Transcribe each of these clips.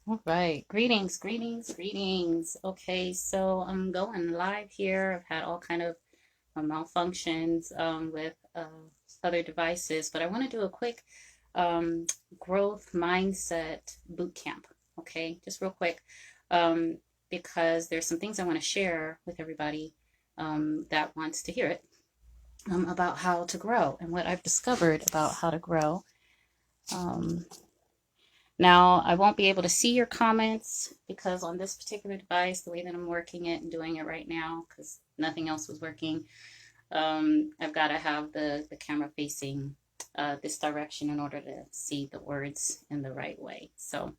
All right. Greetings, greetings, greetings. Okay, so I'm going live here. I've had all kind of malfunctions with other devices, but I want to do a quick um, growth mindset boot camp. Okay, just real quick, um, because there's some things I want to share with everybody that wants to hear it about how to grow and what I've discovered about how to grow. Um, Now, I won't be able to see your comments because on this particular device, the way that I'm working it and doing it right now, because nothing else was working, I've got to have the camera facing this direction in order to see the words in the right way. So,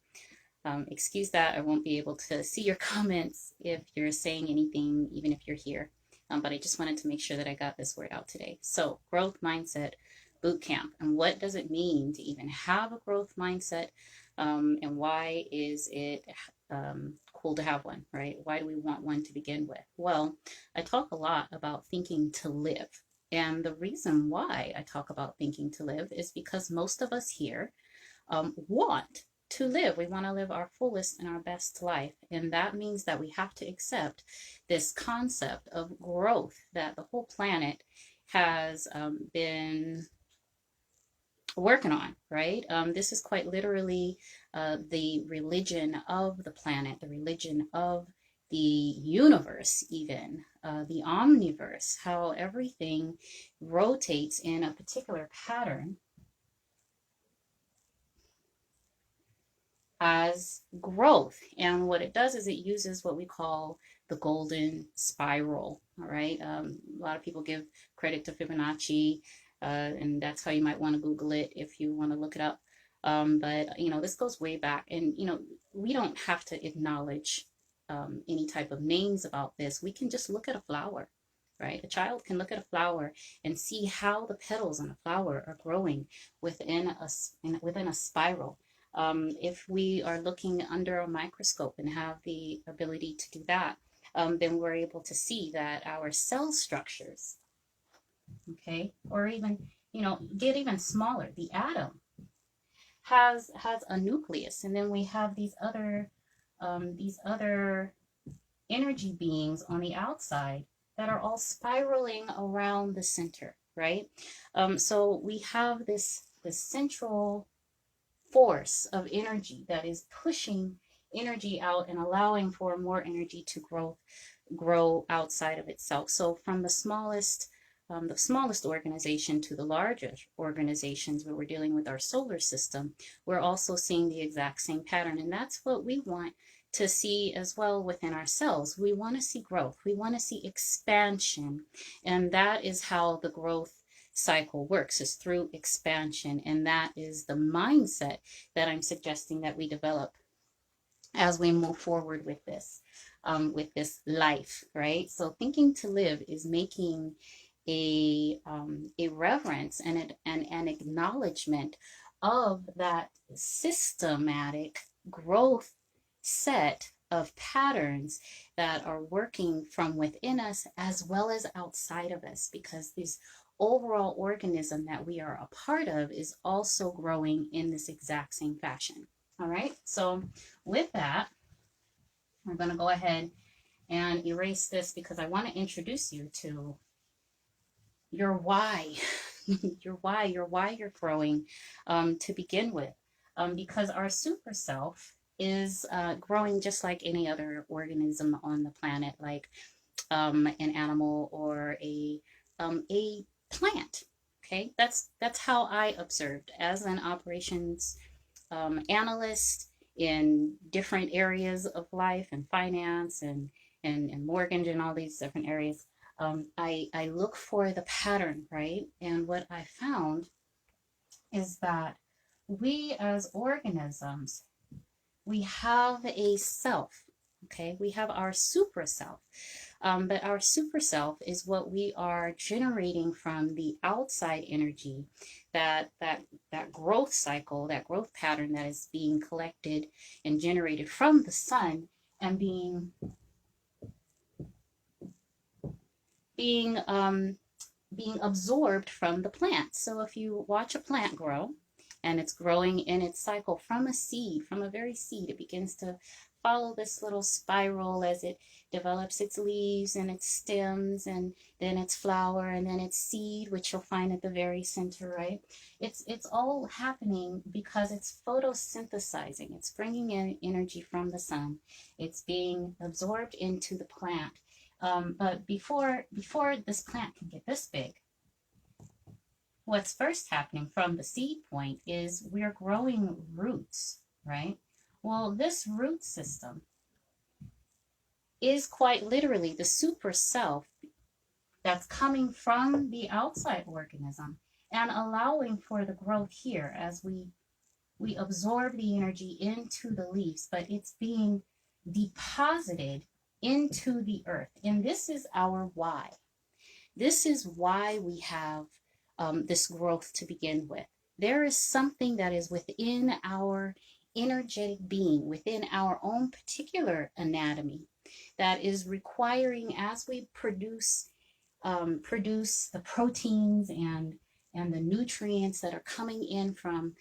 excuse that. I won't be able to see your comments if you're saying anything, even if you're here. But I just wanted to make sure that I got this word out today. So, growth mindset boot camp. And what does it mean to even have a growth mindset? And why is it cool to have one, right? Why do we want one to begin with? Well, I talk a lot about thinking to live. And the reason why I talk about thinking to live is because most of us here want to live. We want to live our fullest and our best life. And that means that we have to accept this concept of growth that the whole planet has been working on, right? This is quite literally the religion of the planet, the religion of the universe, even the omniverse, how everything rotates in a particular pattern as growth. And what it does is it uses what we call the golden spiral. All right. A lot of people give credit to Fibonacci, and that's how you might want to Google it if you want to look it up. But, this goes way back. And, we don't have to acknowledge any type of names about this. We can just look at a flower. Right? A child can look at a flower and see how the petals on the flower are growing within a spiral. If we are looking under a microscope and have the ability to do that, then we're able to see that our cell structures, okay, or even, get even smaller. The atom has a nucleus, and then we have these other energy beings on the outside that are all spiraling around the center, right? So we have this central force of energy that is pushing energy out and allowing for more energy to grow outside of itself. So from the smallest organization to the largest organizations where we're dealing with our solar system, we're also seeing the exact same pattern. And that's what we want to see as well within ourselves. We want to see growth. We want to see expansion. And that is how the growth cycle works, is through expansion. And that is the mindset that I'm suggesting that we develop as we move forward with this life, right? So thinking to live is making a reverence and an acknowledgement of that systematic growth set of patterns that are working from within us as well as outside of us, because this overall organism that we are a part of is also growing in this exact same fashion. All right, so with that, we're going to go ahead and erase this because I want to introduce you to your why, your why you're growing to begin with. Because our super self is growing just like any other organism on the planet, like an animal or a plant. Okay, that's how I observed as an operations analyst in different areas of life and finance and mortgage and all these different areas. I look for the pattern, right? And what I found is that we as organisms, we have a self, okay? We have our super self. But our super self is what we are generating from the outside energy, that growth cycle, that growth pattern that is being collected and generated from the sun and being being absorbed from the plant. So if you watch a plant grow and it's growing in its cycle from a seed, from a very seed. It begins to follow this little spiral as it develops its leaves and its stems, and then its flower, and then its seed, which you'll find at the very center, right? It's all happening because it's photosynthesizing. It's bringing in energy from the sun. It's being absorbed into the plant. But before this plant can get this big, what's first happening from the seed point is we're growing roots, right? Well, this root system is quite literally the super self that's coming from the outside organism and allowing for the growth here as we absorb the energy into the leaves, but it's being deposited into the earth. And this is our why. This is why we have this growth to begin with. There is something that is within our energetic being, within our own particular anatomy, that is requiring, as we produce the proteins and the nutrients that are coming in from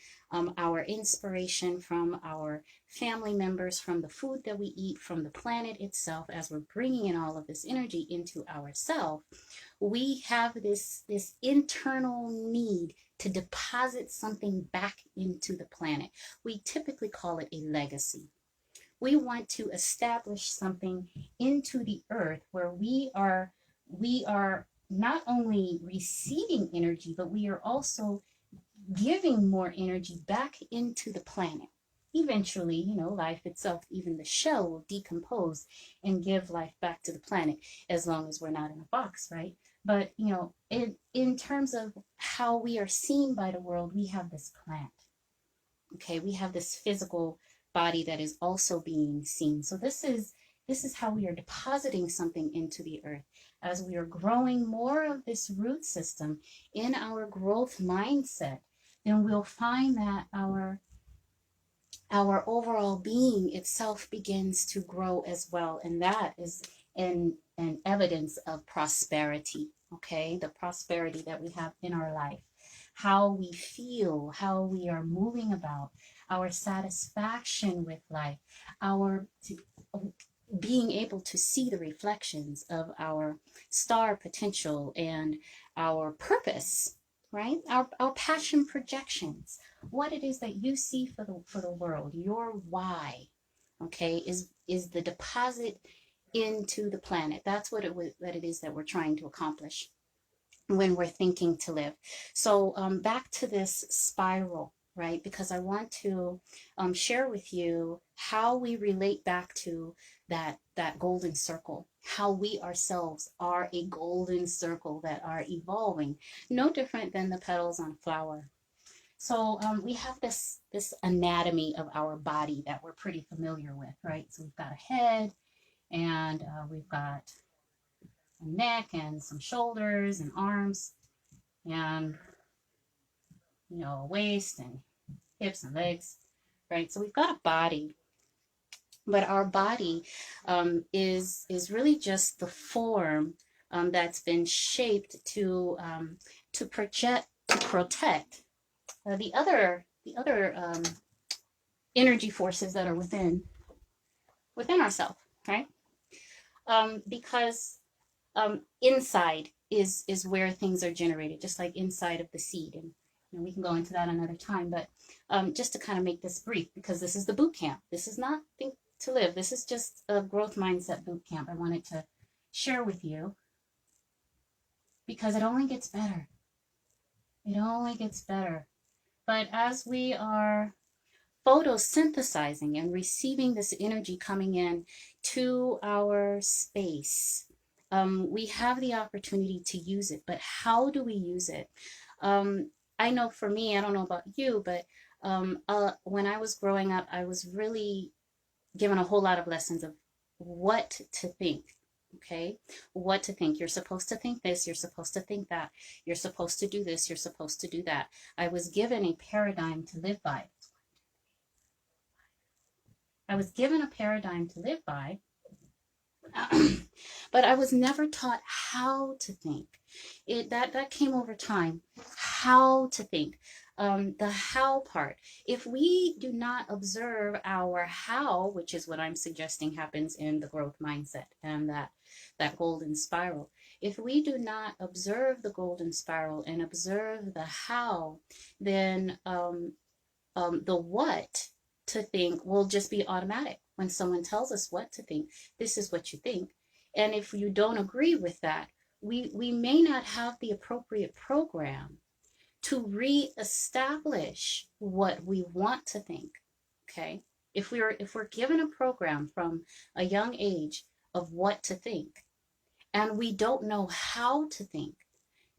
our inspiration, from our family members, from the food that we eat, from the planet itself. As we're bringing in all of this energy into ourselves, we have this internal need to deposit something back into the planet. We typically call it a legacy. We want to establish something into the earth where we are not only receiving energy, but we are also giving more energy back into the planet. Eventually, life itself, even the shell, will decompose and give life back to the planet, as long as we're not in a box, right? But, in terms of how we are seen by the world, we have this plant. Okay, we have this physical body that is also being seen. So this is how we are depositing something into the earth. As we are growing more of this root system in our growth mindset, then we'll find that our overall being itself begins to grow as well. And that is an evidence of prosperity, okay? The prosperity that we have in our life, how we feel, how we are moving about, our satisfaction with life, our being able to see the reflections of our star potential and our purpose, right? Our passion projections, what it is that you see for the world, your why, okay, is the deposit into the planet. That's what it is that we're trying to accomplish when we're thinking to live. So back to this spiral, right? Because I want to share with you how we relate back to that golden circle, how we ourselves are a golden circle that are evolving, no different than the petals on a flower. So we have this anatomy of our body that we're pretty familiar with, right? So we've got a head, and we've got a neck and some shoulders and arms, and a waist and hips and legs, right? So we've got a body, but our body is really just the form that's been shaped to protect the other energy forces that are within ourselves, right? Because inside is where things are generated, just like inside of the seed. And we can go into that another time, but just to kind of make this brief, because this is the boot camp. This is not Think to Live. This is just a growth mindset boot camp. I wanted to share with you because it only gets better. It only gets better. But as we are photosynthesizing and receiving this energy coming in to our space, we have the opportunity to use it. But how do we use it? I know for me, I don't know about you, but when I was growing up, I was really given a whole lot of lessons of what to think. Okay, what to think. You're supposed to think this, you're supposed to think that, you're supposed to do this, you're supposed to do that. I was given a paradigm to live by. But I was never taught how to think. That came over time, how to think. the how part. If we do not observe our how, which is what I'm suggesting happens in the growth mindset and that golden spiral, if we do not observe the golden spiral and observe the how, then the what to think will just be automatic. When someone tells us what to think, this is what you think. And if you don't agree with that, we may not have the appropriate program to reestablish what we want to think. Okay? If we're given a program from a young age of what to think, and we don't know how to think,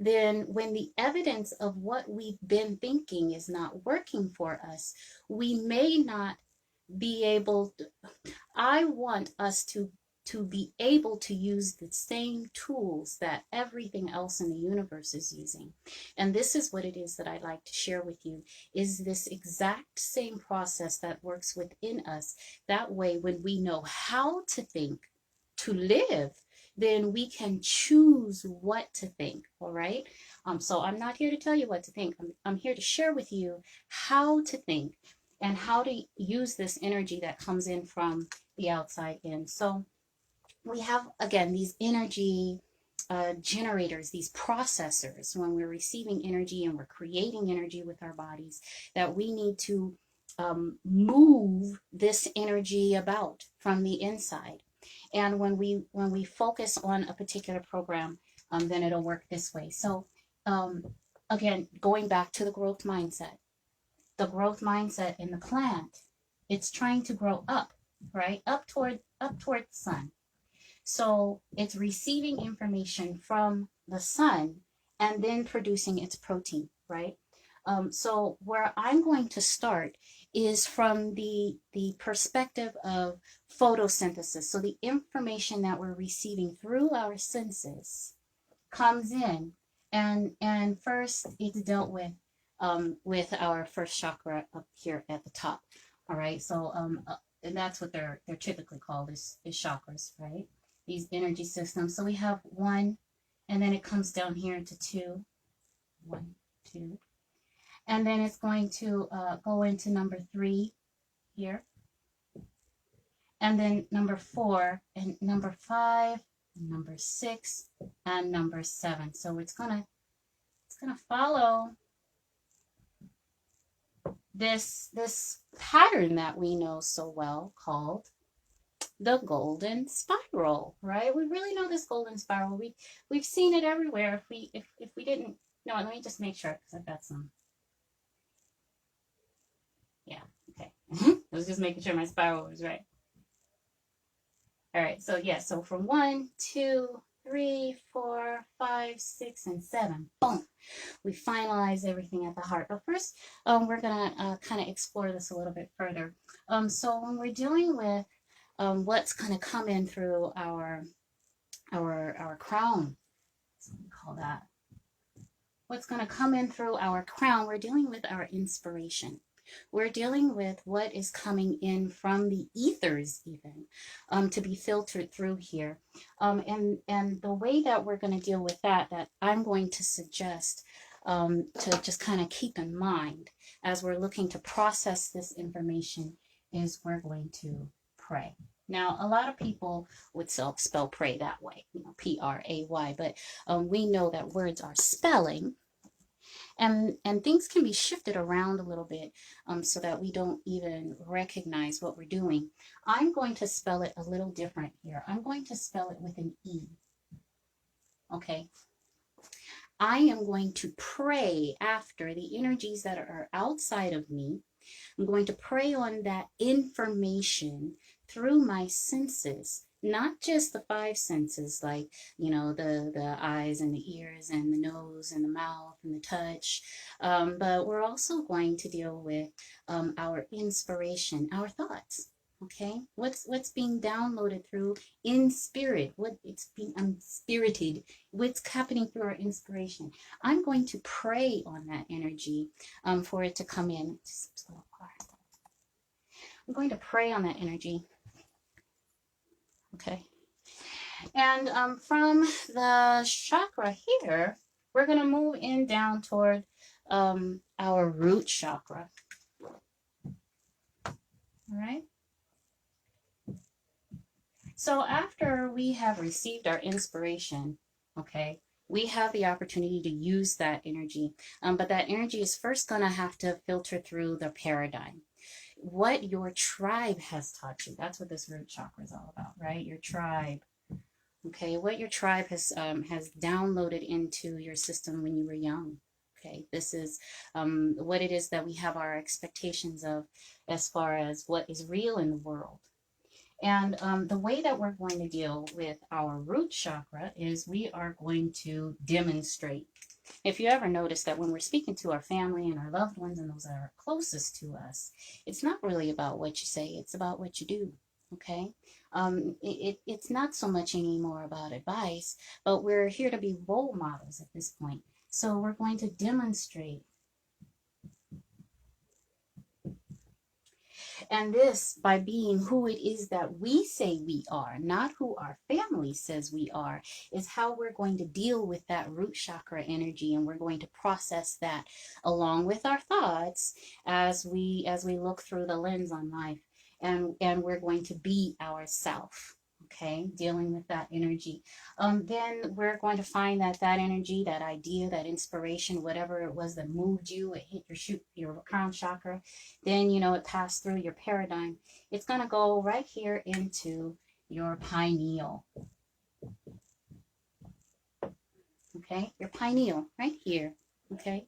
then when the evidence of what we've been thinking is not working for us, we may not be able to, I want us to be able to use the same tools that everything else in the universe is using. And this is what it is that I'd like to share with you, is this exact same process that works within us. That way, when we know how to think to live, then we can choose what to think. All right. So I'm not here to tell you what to think. I'm here to share with you how to think and how to use this energy that comes in from the outside in. So we have, again, these energy generators, these processors, when we're receiving energy and we're creating energy with our bodies, that we need to move this energy about from the inside. And when we focus on a particular program, then it'll work this way. So again, going back to the growth mindset in the plant, it's trying to grow up, right? Up toward the sun. So it's receiving information from the sun and then producing its protein, right? So where I'm going to start is from the perspective of photosynthesis. So the information that we're receiving through our senses comes in, and first it's dealt with our first chakra up here at the top. All right, so and that's what they're typically called is chakras, right? These energy systems. So we have 1, and then it comes down here to 2, 1, 2, and then it's going to go into number 3 here, and then number 4, and number 5, number 6, and number 7. So it's gonna follow this pattern that we know so well called the golden spiral, right? We really know this golden spiral. We've seen it everywhere. If we didn't, no, let me just make sure because I've got some. Yeah, okay. I was just making sure my spiral was right. All right, so yeah, so from 1, 2, 3, 4, 5, 6, and 7. Boom. We finalize everything at the heart. But first, we're gonna kind of explore this a little bit further. So when we're dealing with what's going to come in through our crown, so we call that. What's going to come in through our crown, we're dealing with our inspiration. We're dealing with what is coming in from the ethers, even to be filtered through here. And the way that we're going to deal with that I'm going to suggest to just kind of keep in mind as we're looking to process this information is we're going to pray. Now, a lot of people would spell pray that way, P-R-A-Y, but we know that words are spelling, and things can be shifted around a little bit so that we don't even recognize what we're doing. I'm going to spell it a little different here. I'm going to spell it with an E, okay? I am going to pray after the energies that are outside of me. I'm going to pray on that information through my senses, not just the 5 senses, like, the eyes and the ears and the nose and the mouth and the touch, but we're also going to deal with our inspiration, our thoughts. Okay, what's being downloaded through in spirit, what it's being unspirited, what's happening through our inspiration. I'm going to pray on that energy for it to come in. I'm going to pray on that energy. Okay. And from the chakra here, we're going to move in down toward our root chakra. All right. So after we have received our inspiration, okay, we have the opportunity to use that energy. But that energy is first going to have to filter through the paradigm. What your tribe has taught you. That's what this root chakra is all about, right? Your tribe. Okay, what your tribe has downloaded into your system when you were young. Okay, this is what it is that we have our expectations of as far as what is real in the world. And the way that we're going to deal with our root chakra is we are going to demonstrate. If you ever notice that when we're speaking to our family and our loved ones and those that are closest to us, it's not really about what you say, it's about what you do. Okay? It's not so much anymore about advice, but we're here to be role models at this point. So we're going to demonstrate. And this, by being who it is that we say we are, not who our family says we are, is how we're going to deal with that root chakra energy. And we're going to process that along with our thoughts as we look through the lens on life. And we're going to be ourself. Okay, dealing with that energy. Then we're going to find that energy, that idea, that inspiration, whatever it was that moved you, it hit your crown chakra. Then, it passed through your paradigm. It's going to go right here into your pineal. Okay, your pineal right here. Okay.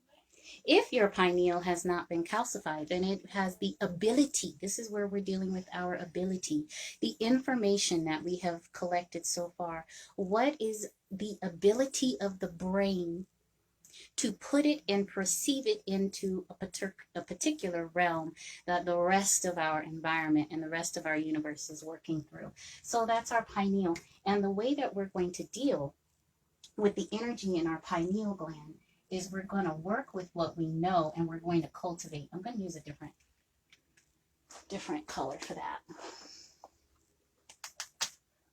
If your pineal has not been calcified, then it has the ability. This is where we're dealing with our ability, the information that we have collected so far. What is the ability of the brain to put it and perceive it into a particular realm that the rest of our environment and the rest of our universe is working through? So that's our pineal. And the way that we're going to deal with the energy in our pineal gland is we're going to work with what we know and we're going to cultivate. I'm going to use a different color for that.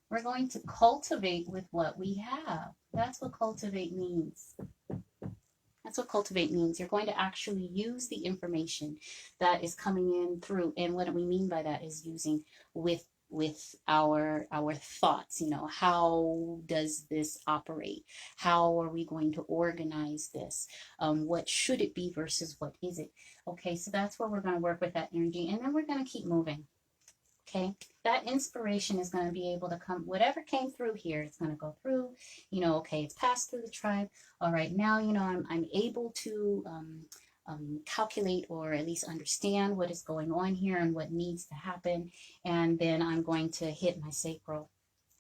We're going to cultivate with what we have. That's what cultivate means. That's what cultivate means. You're going to actually use the information that is coming in through. And what we mean by that is using with our thoughts. How does this operate? How are we going to organize this? What should it be versus what is it? Okay, so that's where we're going to work with that energy, and then we're going to keep moving. Okay, that inspiration is going to be able to come, whatever came through here, it's going to go through, okay, it's passed through the tribe. All right, now, I'm able to calculate or at least understand what is going on here and what needs to happen. And then I'm going to hit my sacral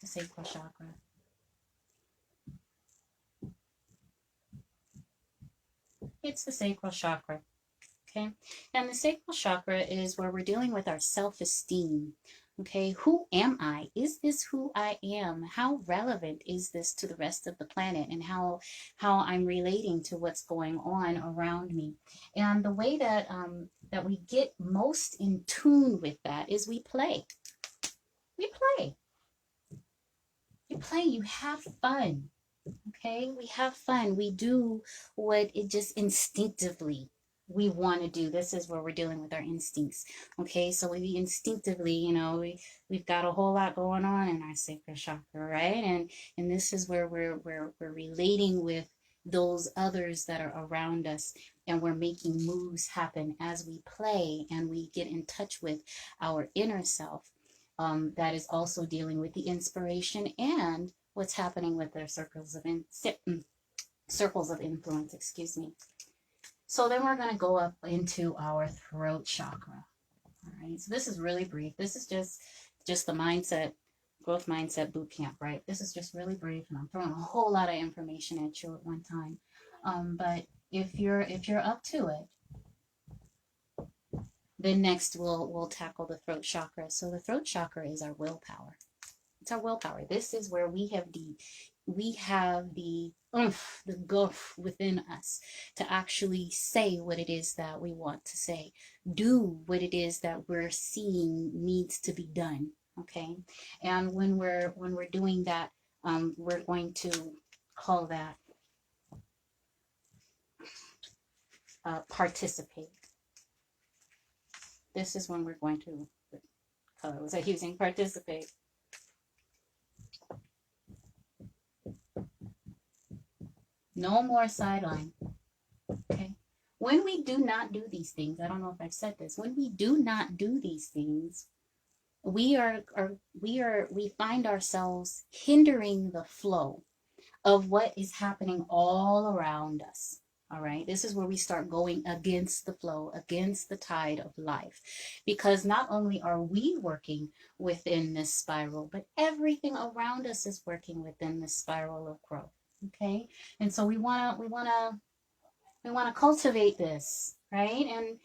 chakra. It's the sacral chakra. Okay, and the sacral chakra is where we're dealing with our self-esteem. Okay, who am I? Is this who I am? How relevant is this to the rest of the planet, and how I'm relating to what's going on around me? And the way that we get most in tune with that is we play. We play. You play. You have fun. Okay, we have fun. We do what it just instinctively we want to do. This is where we're dealing with our instincts. Okay, so we instinctively, we've got a whole lot going on in our sacral chakra, right? And this is where we're relating with those others that are around us, and we're making moves happen as we play and we get in touch with our inner self. That is also dealing with the inspiration and what's happening with their circles of influence, excuse me. So then we're going to go up into our throat chakra. All right, so this is really brief. This is just the growth mindset boot camp, right? This is just really brief, and I'm throwing a whole lot of information at you at one time. But if you're up to it, then next we'll tackle the throat chakra. So the throat chakra is our willpower. It's our willpower. This is where we have the oomph, the goof within us to actually say what it is that we want to say, do what it is that we're seeing needs to be done. Okay, and when we're doing that, we're going to call that participate. This is when we're going to, what color was I using? Participate. No more sideline. Okay. When we do not do these things, I don't know if I've said this, when we do not do these things, we find ourselves hindering the flow of what is happening all around us. All right. This is where we start going against the flow, against the tide of life, because not only are we working within this spiral, but everything around us is working within this spiral of growth. Okay. And so we want to cultivate this, right? And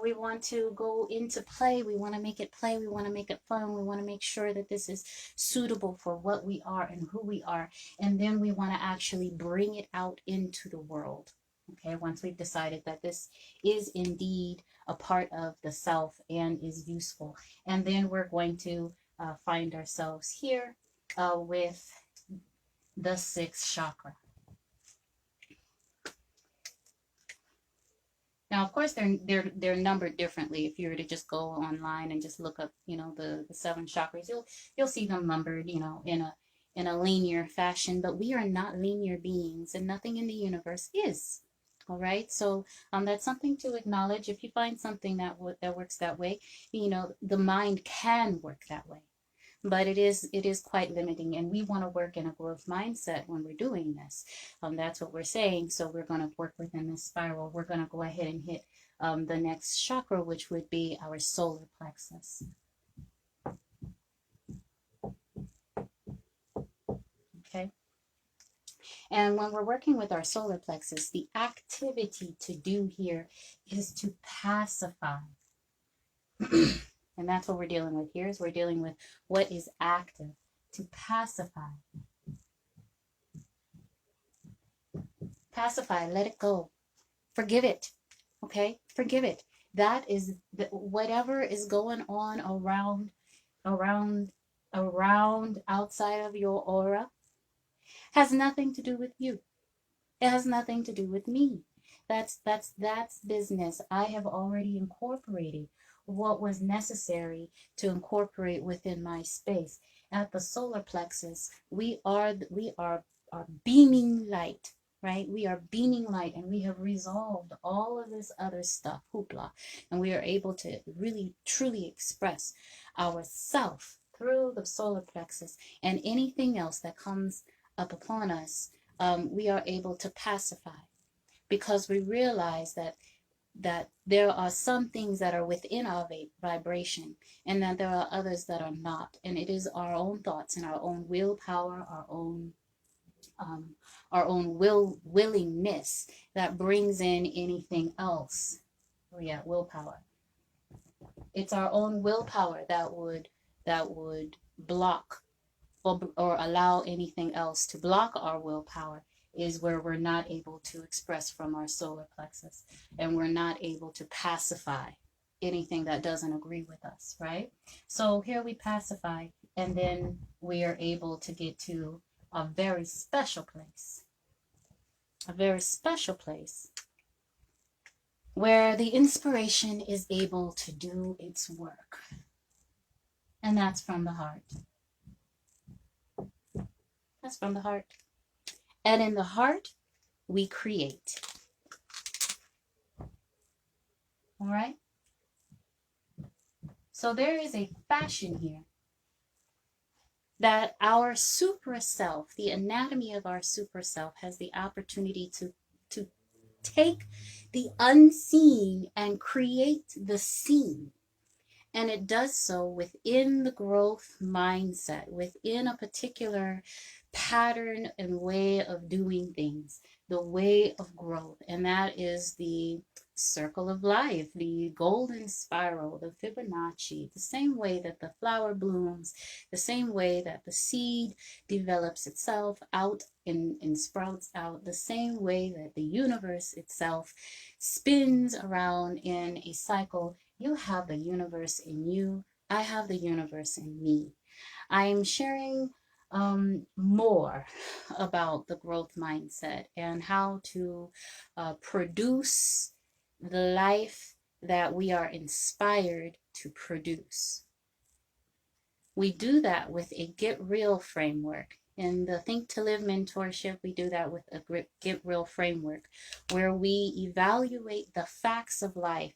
we want to go into play. We want to make it play. We want to make it fun. We want to make sure that this is suitable for what we are and who we are. And then we want to actually bring it out into the world. Okay, once we've decided that this is indeed a part of the self and is useful. And then we're going to find ourselves here with the sixth chakra. Now, of course, they're numbered differently. If you were to just go online and just look up, the seven chakras, you'll see them numbered, in a linear fashion. But we are not linear beings, and nothing in the universe is. All right, so that's something to acknowledge. If you find something that works that way, the mind can work that way. But it is quite limiting, and we want to work in a growth mindset when we're doing this. That's what we're saying. So we're going to work within this spiral. We're going to go ahead and hit the next chakra, which would be our solar plexus. Okay. And when we're working with our solar plexus, the activity to do here is to pacify. And that's what we're dealing with here, is we're dealing with what is active, to pacify. Pacify, let it go. Forgive it. Okay? Forgive it. That is whatever is going on around outside of your aura has nothing to do with you. It has nothing to do with me. That's business. I have already incorporated what was necessary to incorporate within my space. At the solar plexus, we are beaming light, right? We are beaming light, and we have resolved all of this other stuff, hoopla, and we are able to really truly express ourself through the solar plexus, and anything else that comes up upon us, we are able to pacify, because we realize that there are some things that are within our vibration, and that there are others that are not. And it is our own thoughts and our own willpower, our own willingness that brings in anything else. Oh yeah, willpower. It's our own willpower that would block or allow anything else to block our willpower, is where we're not able to express from our solar plexus, and we're not able to pacify anything that doesn't agree with us, right? So here we pacify, and then we are able to get to a very special place. A very special place where the inspiration is able to do its work. And that's from the heart. That's from the heart. And in the heart, we create. All right? So there is a fashion here that our super self, the anatomy of our super self, has the opportunity to take the unseen and create the seen. And it does so within the growth mindset, within a particular pattern and way of doing things, the way of growth. And that is the circle of life, the golden spiral, the Fibonacci, the same way that the flower blooms, the same way that the seed develops itself out and sprouts out, the same way that the universe itself spins around in a cycle. You have the universe in you. I have the universe in me. I'm sharing more about the growth mindset and how to produce the life that we are inspired to produce. We do that with a Get Real framework. In the Think to Live mentorship, we do that with a Get Real framework where we evaluate the facts of life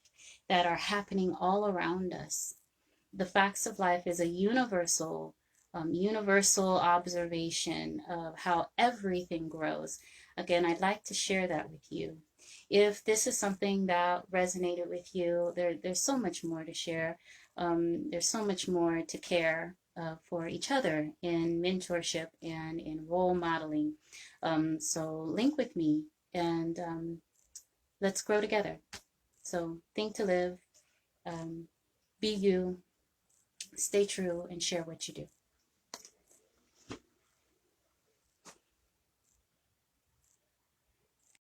that are happening all around us. The facts of life is a universal observation of how everything grows. Again, I'd like to share that with you. If this is something that resonated with you, there's so much more to share. There's so much more to care for each other in mentorship and in role modeling. So link with me and let's grow together. So think to live, be you, stay true, and share what you do.